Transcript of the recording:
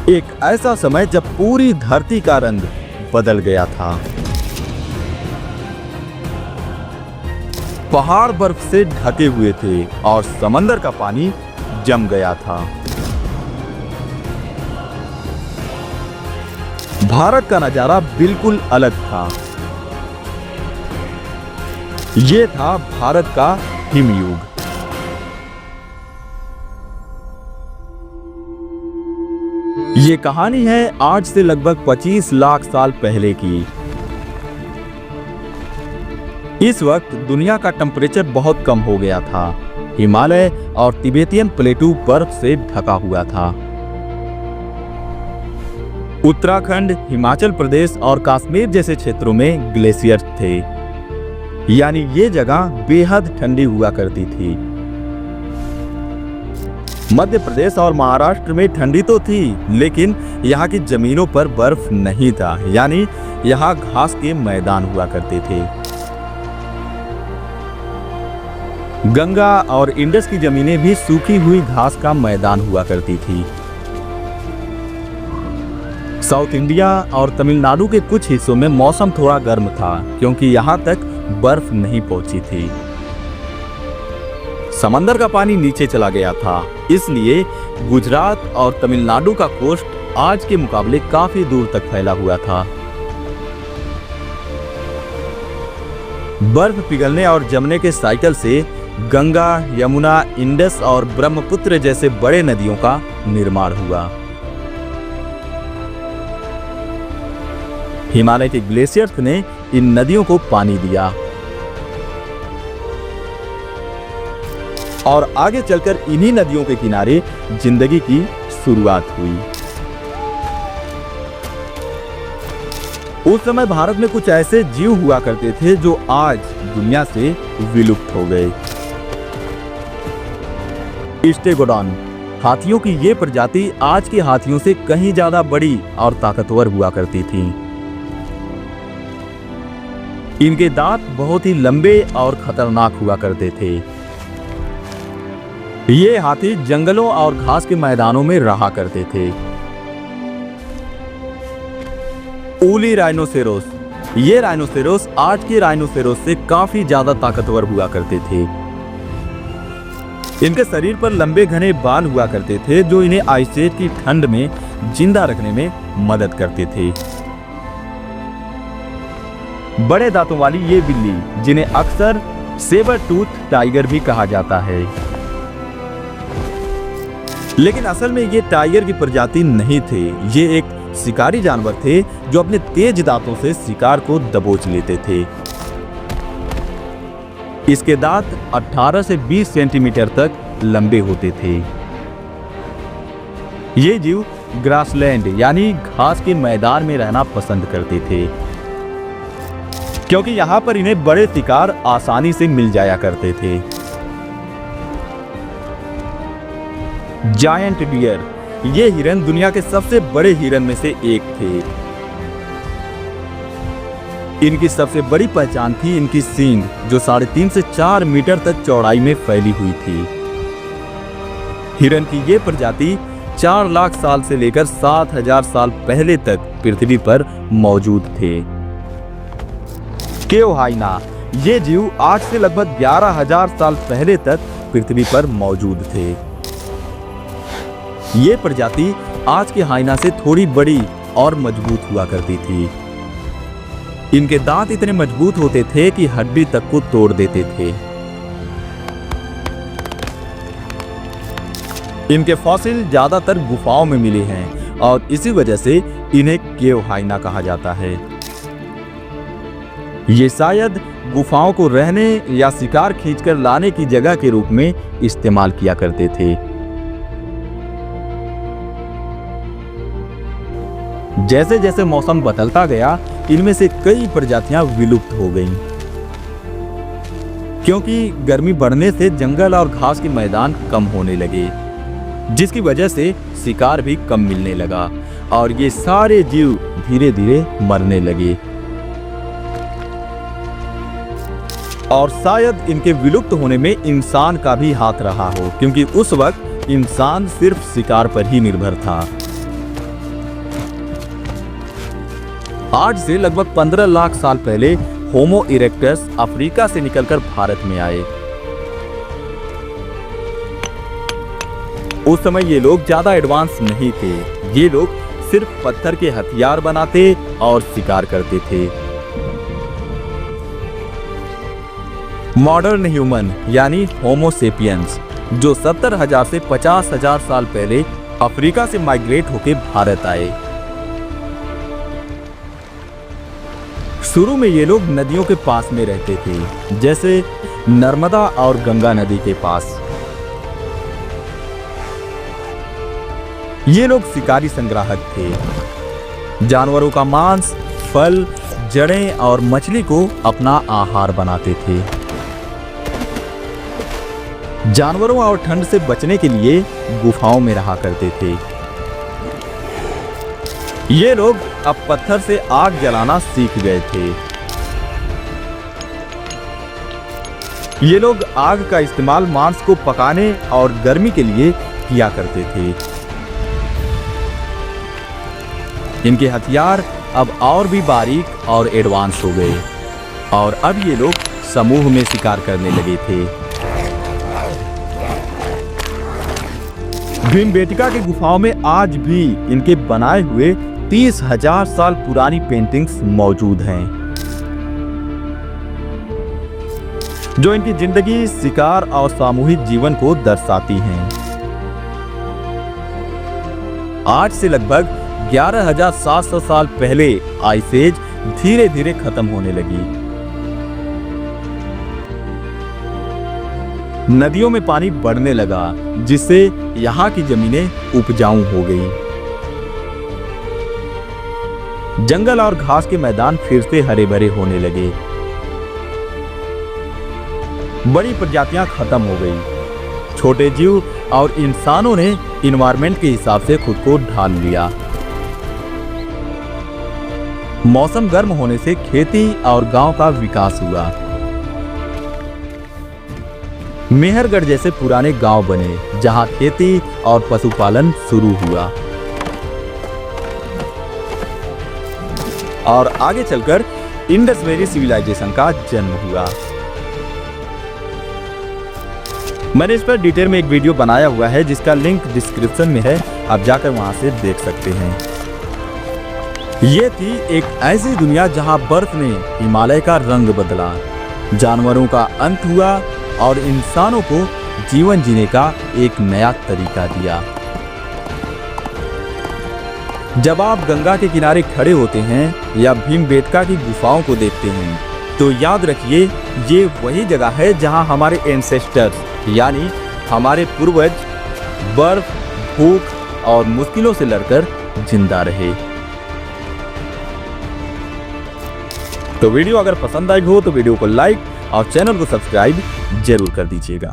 एक ऐसा समय जब पूरी धरती का रंग बदल गया था। पहाड़ बर्फ से ढके हुए थे और समंदर का पानी जम गया था। भारत का नजारा बिल्कुल अलग था। ये था भारत का हिमयुग। ये कहानी है आज से लगभग 25 लाख साल पहले की। इस वक्त दुनिया का टेम्परेचर बहुत कम हो गया था। हिमालय और तिबेतियन प्लेटू बर्फ से ढका हुआ था। उत्तराखंड, हिमाचल प्रदेश और कश्मीर जैसे क्षेत्रों में ग्लेशियर थे, यानी ये जगह बेहद ठंडी हुआ करती थी। मध्य प्रदेश और महाराष्ट्र में ठंडी तो थी, लेकिन यहाँ की जमीनों पर बर्फ नहीं था, यानी यहाँ घास के मैदान हुआ करते थे। गंगा और इंडस की जमीनें भी सूखी हुई घास का मैदान हुआ करती थी। साउथ इंडिया और तमिलनाडु के कुछ हिस्सों में मौसम थोड़ा गर्म था, क्योंकि यहाँ तक बर्फ नहीं पहुंची थी। समंदर का पानी नीचे चला गया था, इसलिए गुजरात और तमिलनाडु का कोस्ट आज के मुकाबले काफी दूर तक फैला हुआ था। बर्फ पिघलने और जमने के साइकिल से गंगा, यमुना, इंडस और ब्रह्मपुत्र जैसे बड़े नदियों का निर्माण हुआ। हिमालय के ग्लेशियर्स ने इन नदियों को पानी दिया और आगे चलकर इन्हीं नदियों के किनारे जिंदगी की शुरुआत हुई। उस समय भारत में कुछ ऐसे जीव हुआ करते थे जो आज दुनिया से विलुप्त हो गए। स्टेगोडॉन हाथियों की ये प्रजाति आज के हाथियों से कहीं ज्यादा बड़ी और ताकतवर हुआ करती थी। इनके दांत बहुत ही लंबे और खतरनाक हुआ करते थे। ये हाथी जंगलों और घास के मैदानों में रहा करते थे। ऊली राइनोसेरोस, ये राइनोसेरोस आज के राइनोसेरोस से काफी ज्यादा ताकतवर हुआ करते थे। इनके शरीर पर लंबे घने बाल हुआ करते थे, जो इन्हें आइस एज की ठंड में जिंदा रखने में मदद करते थे। बड़े दांतों वाली ये बिल्ली, जिन्हें अक्सर सेबर टूथ टाइगर भी कहा जाता है, लेकिन असल में ये टाइगर की प्रजाति नहीं थे। ये एक शिकारी जानवर थे जो अपने तेज दांतों से शिकार को दबोच लेते थे। इसके दांत 18 से 20 सेंटीमीटर तक लंबे होते थे। ये जीव ग्रासलैंड यानी घास के मैदान में रहना पसंद करते थे, क्योंकि यहाँ पर इन्हें बड़े शिकार आसानी से मिल जाया करते थे। जायंट डियर, ये हिरन दुनिया के सबसे बड़े हिरन में से एक थे। इनकी सबसे बड़ी पहचान थी इनकी सींग, जो 3.5 से 4 मीटर तक चौड़ाई में फैली हुई थी। हिरन की ये प्रजाति 4 लाख साल से लेकर 7,000 साल पहले तक पृथ्वी पर मौजूद थे। केव हाइना, ये जीव आज से लगभग 11,000 साल पहले तक पृथ्वी पर मौजूद थे। ये प्रजाति आज के हाइना से थोड़ी बड़ी और मजबूत हुआ करती थी। इनके दांत इतने मजबूत होते थे कि हड्डी तक को तोड़ देते थे। इनके फॉसिल ज्यादातर गुफाओं में मिले हैं और इसी वजह से इन्हें केव हाइना कहा जाता है। ये शायद गुफाओं को रहने या शिकार खींचकर लाने की जगह के रूप में इस्तेमाल किया करते थे। जैसे जैसे मौसम बदलता गया, इनमें से कई प्रजातियां विलुप्त हो गईं, क्योंकि गर्मी बढ़ने से जंगल और घास के मैदान कम होने लगे, जिसकी वजह से शिकार भी कम मिलने लगा और ये सारे जीव धीरे धीरे मरने लगे। और शायद इनके विलुप्त होने में इंसान का भी हाथ रहा हो, क्योंकि उस वक्त इंसान सिर्फ शिकार पर ही निर्भर था। आज से लगभग 15 लाख साल पहले होमो इरेक्टस अफ्रीका से निकलकर भारत में आए। उस समय ये लोग ज्यादा एडवांस नहीं थे। ये लोग सिर्फ पत्थर के हथियार बनाते और शिकार करते थे। मॉडर्न ह्यूमन यानी होमो सेपियंस जो 70,000 से 50,000 साल पहले अफ्रीका से माइग्रेट होकर भारत आए। शुरू में ये लोग नदियों के पास में रहते थे, जैसे नर्मदा और गंगा नदी के पास। ये लोग शिकारी संग्राहक थे। जानवरों का मांस, फल, जड़ें और मछली को अपना आहार बनाते थे। जानवरों और ठंड से बचने के लिए गुफाओं में रहा करते थे। ये लोग अब पत्थर से आग जलाना सीख गए थे। ये लोग आग का इस्तेमाल मांस को पकाने और गर्मी के लिए किया करते थे। इनके हथियार अब और भी बारीक और एडवांस हो गए और अब ये लोग समूह में शिकार करने लगे थे। भीमबेटका की गुफाओं में आज भी इनके बनाए हुए 30,000 साल पुरानी पेंटिंग्स मौजूद हैं, जो इनकी जिंदगी, शिकार और सामूहिक जीवन को दर्शाती हैं। आज से लगभग 11,700 साल पहले आइस एज धीरे धीरे खत्म होने लगी। नदियों में पानी बढ़ने लगा, जिससे यहाँ की जमीनें उपजाऊ हो गई। जंगल और घास के मैदान फिर से हरे भरे होने लगे। बड़ी प्रजातियां खत्म हो गई। छोटे जीव और इंसानों ने इन्वायरमेंट के हिसाब से खुद को ढाल लिया। मौसम गर्म होने से खेती और गांव का विकास हुआ। मेहरगढ़ जैसे पुराने गांव बने, जहां खेती और पशुपालन शुरू हुआ। और आगे चलकर इंडस वैली सिविलाइजेशन का जन्म हुआ। मैंने इस पर डिटेल में एक वीडियो बनाया हुआ है, जिसका लिंक डिस्क्रिप्शन में है, आप जाकर वहां से देख सकते हैं। ये थी एक ऐसी दुनिया जहां बर्फ ने हिमालय का रंग बदला, जानवरों का अंत हुआ और इंसानों को जीवन जीने का एक नया तरीका दिया। जब आप गंगा के किनारे खड़े होते हैं या भीमबेटका की गुफाओं को देखते हैं, तो याद रखिए ये वही जगह है जहां हमारे एंसेस्टर्स यानी हमारे पूर्वज बर्फ, भूख और मुश्किलों से लड़कर जिंदा रहे। तो वीडियो अगर पसंद आई हो तो वीडियो को लाइक और चैनल को सब्सक्राइब जरूर कर दीजिएगा।